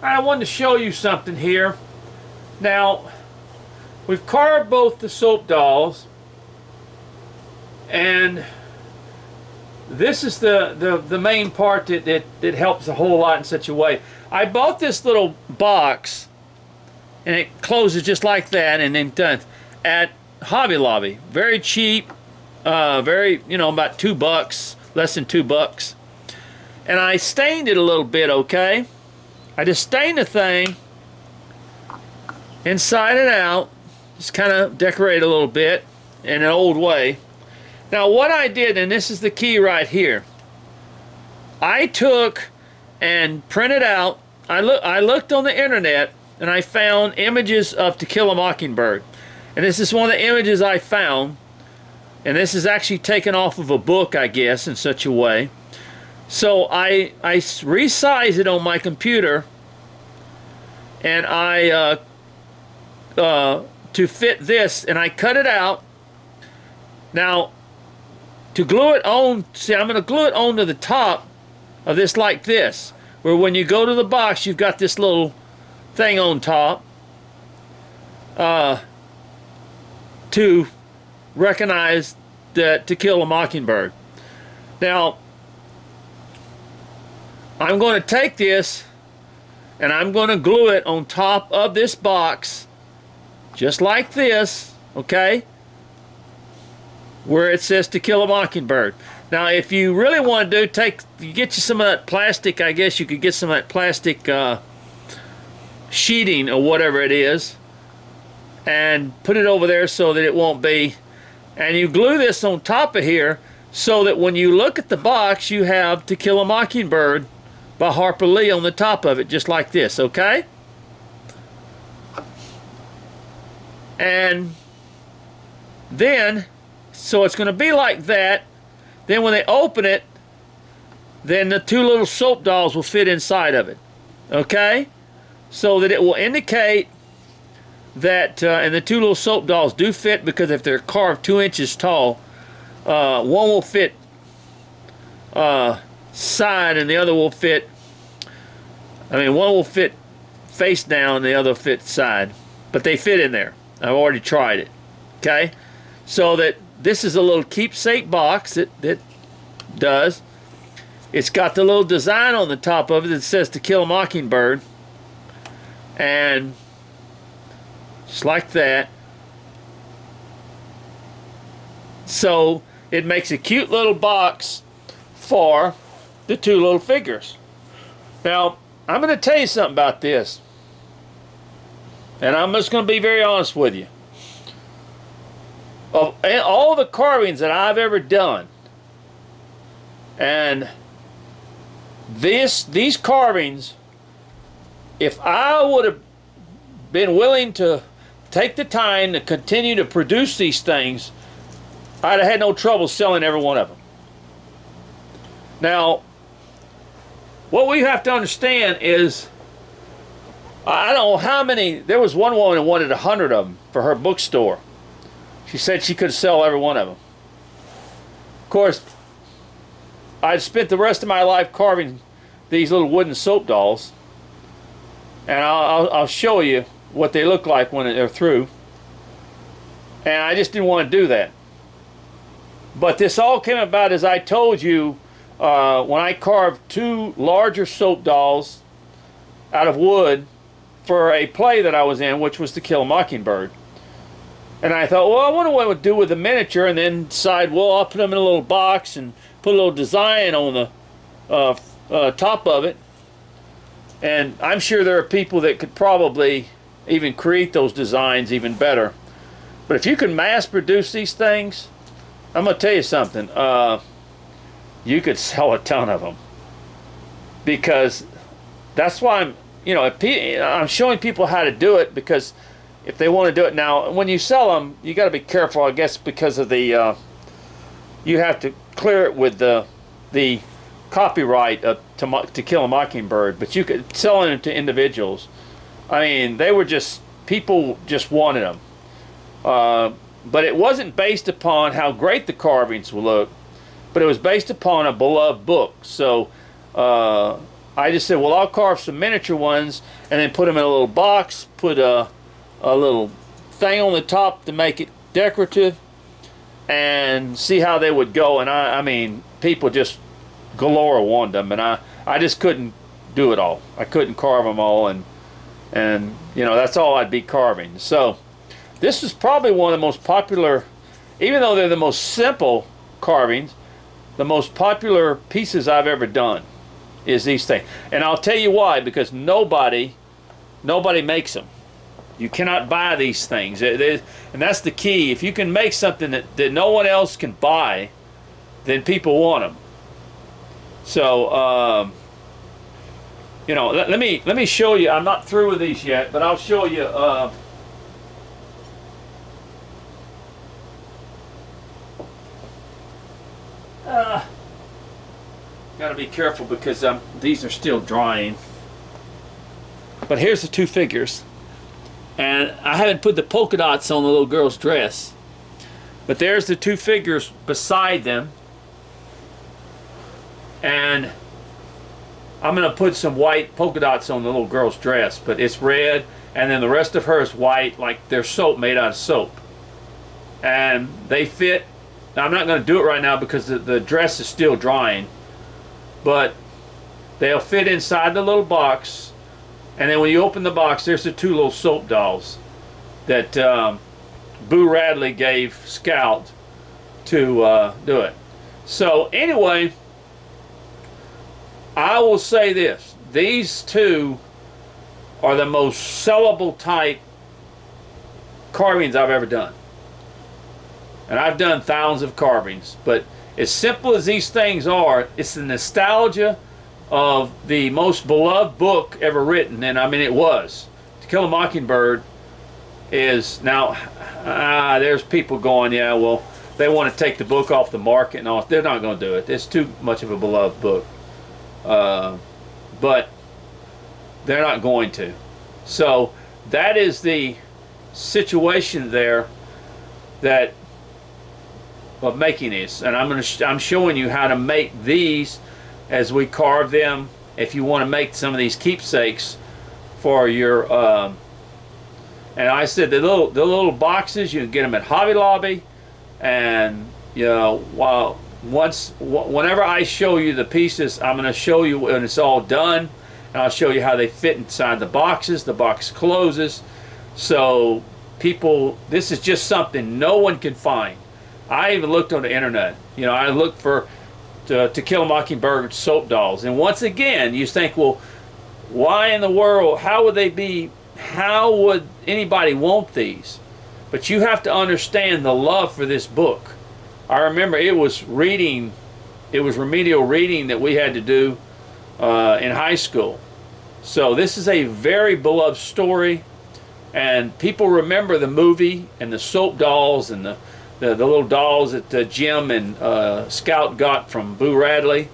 I wanted to show you something here. Now, we've carved both the soap dolls, and this is the main part that helps a whole lot in such a way. I bought this little box, and it closes just like that, and then done at Hobby Lobby. Very cheap, very, about $2, less than $2. And I stained it a little bit, okay? I just stained the thing inside and out, just kind of decorate a little bit in an old way. Now what I did, and this is the key right here, I took and printed out, I looked on the internet and I found images of To Kill a Mockingbird. And this is one of the images I found, and this is actually taken off of a book, I guess, in such a way. So I resized it on my computer, and I to fit this, and I cut it out. Now to glue it on, see, I'm going to glue it onto the top of this like this, where when you go to the box you've got this little thing on top to recognize that To Kill a Mockingbird. Now I'm going to take this and I'm going to glue it on top of this box just like this, okay, where it says To Kill a Mockingbird. Now if you really want to you get you some of that plastic, I guess you could get some of that plastic sheeting or whatever it is, and put it over there so that it won't be, and you glue this on top of here so that when you look at the box you have To Kill a Mockingbird by Harper Lee on the top of it, just like this, okay? And then, so it's going to be like that. Then when they open it, then the two little soap dolls will fit inside of it, okay? So that it will indicate that, and the two little soap dolls do fit, because if they're carved 2 inches tall, one will fit side and the other will fit, one will fit face down and the other will fit side, but they fit in there. I've already tried it, okay? So that this is a little keepsake box that does. It's got the little design on the top of it that says To Kill a Mockingbird, and just like that. So it makes a cute little box for the two little figures. Now I'm going to tell you something about this, and I'm just going to be very honest with you. Of all the carvings that I've ever done, and these carvings, if I would have been willing to take the time to continue to produce these things, I'd have had no trouble selling every one of them. Now, what we have to understand is, I don't know how many, there was one woman who wanted 100 of them for her bookstore. She said she could sell every one of them. Of course, I'd spent the rest of my life carving these little wooden soap dolls, and I'll show you what they look like when they're through. And I just didn't want to do that. But this all came about, as I told you, when I carved two larger soap dolls out of wood for a play that I was in, which was To Kill a Mockingbird. And I thought, well, I wonder what it would do with the miniature, and then decide, well, I'll put them in a little box and put a little design on the top of it. And I'm sure there are people that could probably even create those designs even better. But if you can mass produce these things, I'm going to tell you something. You could sell a ton of them. Because that's why I'm showing people how to do it, because if they want to do it now, when you sell them, you got to be careful, I guess, because of the you have to clear it with the copyright to Kill a Mockingbird. But you could sell them to individuals. I mean, they were just, people just wanted them. But it wasn't based upon how great the carvings would look, but it was based upon a beloved book. So I just said, well, I'll carve some miniature ones and then put them in a little box, put a little thing on the top to make it decorative, and see how they would go. And I mean, people just galore wanted them, and I just couldn't do it all. I couldn't carve them all, and you know, that's all I'd be carving. So this is probably one of the most popular, even though they're the most simple carvings, the most popular pieces I've ever done is these things. And I'll tell you why, because nobody makes them. You cannot buy these things, and that's the key. If you can make something that no one else can buy, then people want them. So you know, let me show you. I'm not through with these yet, but I'll show you. Got to be careful because these are still drying. But here's the two figures. And I haven't put the polka dots on the little girl's dress. But there's the two figures beside them. And I'm going to put some white polka dots on the little girl's dress. But it's red. And then the rest of her is white, like they're soap, made out of soap. And they fit. Now, I'm not going to do it right now because the dress is still drying. But they'll fit inside the little box. And then when you open the box, there's the two little soap dolls that Boo Radley gave Scout to do it. So anyway, I will say this. These two are the most sellable type carvings I've ever done. And I've done thousands of carvings. But as simple as these things are, it's the nostalgia of the most beloved book ever written. And I mean, it was. To Kill a Mockingbird is now, there's people going, yeah, well, they want to take the book off the market and all. They're not going to do it. It's too much of a beloved book. But they're not going to. So that is the situation there that of making these. And I'm showing you how to make these as we carve them, if you want to make some of these keepsakes for your and I said the little boxes, you can get them at Hobby Lobby. And you know, whenever I show you the pieces, I'm going to show you when it's all done, and I'll show you how they fit inside the boxes. The box closes, so people, this is just something no one can find. I even looked on the internet. You know, I looked for To Kill a Mockingbird soap dolls, and once again you think, well, why in the world, how would anybody want these? But you have to understand the love for this book. I remember it was remedial reading that we had to do in high school. So this is a very beloved story, and people remember the movie and the soap dolls and the little dolls that Jim and Scout got from Boo Radley.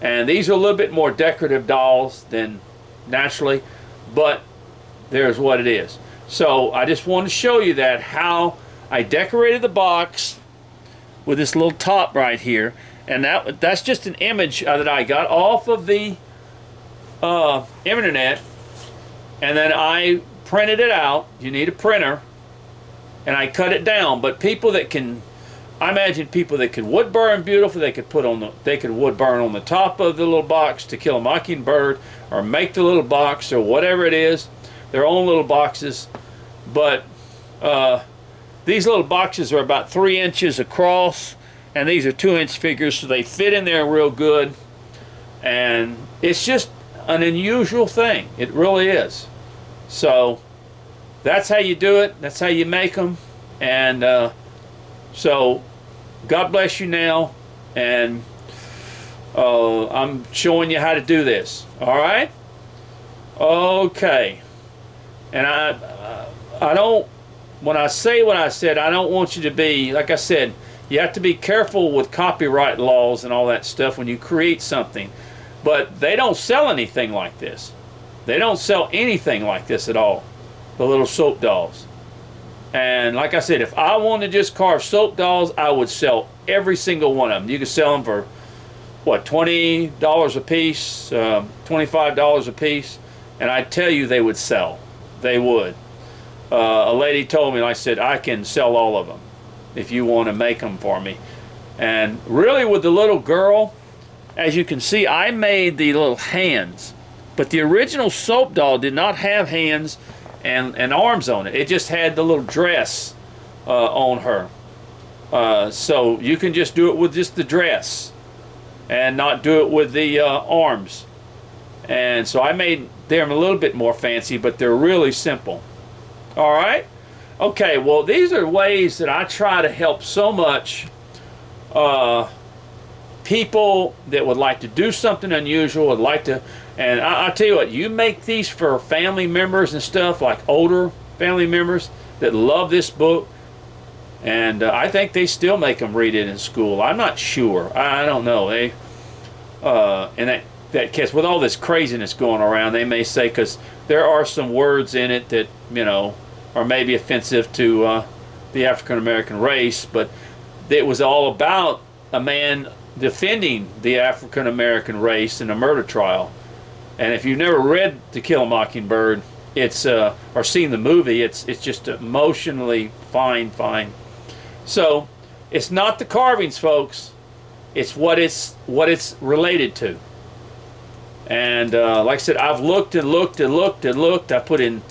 And these are a little bit more decorative dolls than naturally, but there's what it is. So I just want to show you that, how I decorated the box with this little top right here. And that's just an image that I got off of the internet, and then I printed it out. You need a printer. And I cut it down. But people that can, I imagine people that can wood burn beautiful, they could wood burn on the top of the little box To Kill a Mockingbird, or make the little box, or whatever it is, their own little boxes. But these little boxes are about 3 inches across, and these are 2-inch figures, so they fit in there real good. And it's just an unusual thing. It really is. So that's how you do it. That's how you make them. And so God bless you now. And I'm showing you how to do this. All right? Okay. And I don't, when I say what I said, I don't want you to be, like I said, you have to be careful with copyright laws and all that stuff when you create something. But they don't sell anything like this. They don't sell anything like this at all. The little soap dolls. And like I said, if I wanted to just carve soap dolls, I would sell every single one of them. You could sell them for what, $20 a piece, $25 a piece, and I tell you they would sell. They would. A lady told me, and I said, I can sell all of them if you want to make them for me. And really with the little girl, as you can see, I made the little hands, but the original soap doll did not have hands and arms on it. It just had the little dress on her. So you can just do it with just the dress and not do it with the arms. And so I made them a little bit more fancy, but they're really simple. All right? Okay, well, these are ways that I try to help so much people that would like to do something unusual, would like to, and I'll tell you what, you make these for family members and stuff, like older family members that love this book, and I think they still make them read it in school. I'm not sure. I don't know. They, and that case, with all this craziness going around, they may say, because there are some words in it that, you know, are maybe offensive to the African American race, but it was all about a man defending the African American race in a murder trial. And if you've never read To Kill a Mockingbird, it's or seen the movie, it's just emotionally fine. So it's not the carvings, folks. It's what it's related to. And like I said, I've looked and looked and looked and looked. I put in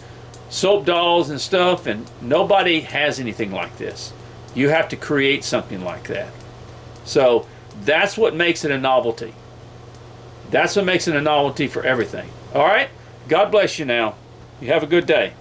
soap dolls and stuff, and nobody has anything like this. You have to create something like that. So that's what makes it a novelty. That's what makes it a novelty for everything. All right? God bless you now. You have a good day.